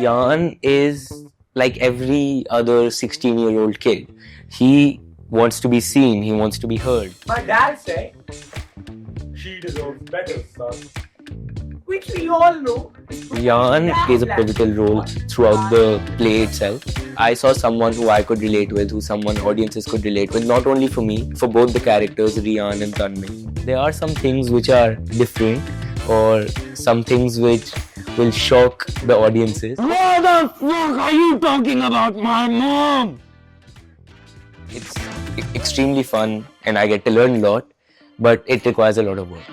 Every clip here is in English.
Jan is like every other 16-year-old kid. He wants to be seen, he wants to be heard. My dad said, she deserves better, son. Which we all know. Jan plays a pivotal role throughout the play itself. I saw someone who I could relate with, who someone audiences could relate with, not only for me, for both the characters, Rian and Tanmay. There are some things which are different, or some things which will shock the audiences. What the fuck are you talking about my mom? It's extremely fun and I get to learn a lot, but it requires a lot of work.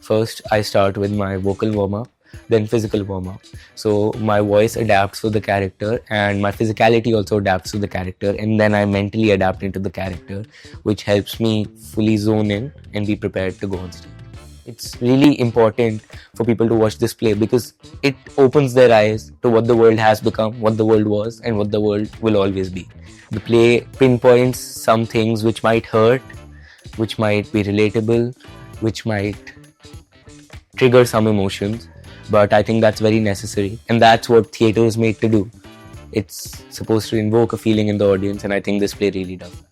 First, I start with my vocal warm-up, then physical warm-up. So my voice adapts to the character and my physicality also adapts to the character, and then I mentally adapt into the character, which helps me fully zone in and be prepared to go on stage. It's really important for people to watch this play because it opens their eyes to what the world has become, what the world was, and what the world will always be. The play pinpoints some things which might hurt, which might be relatable, which might trigger some emotions, but I think that's very necessary, and that's what theatre is made to do. It's supposed to invoke a feeling in the audience, and I think this play really does.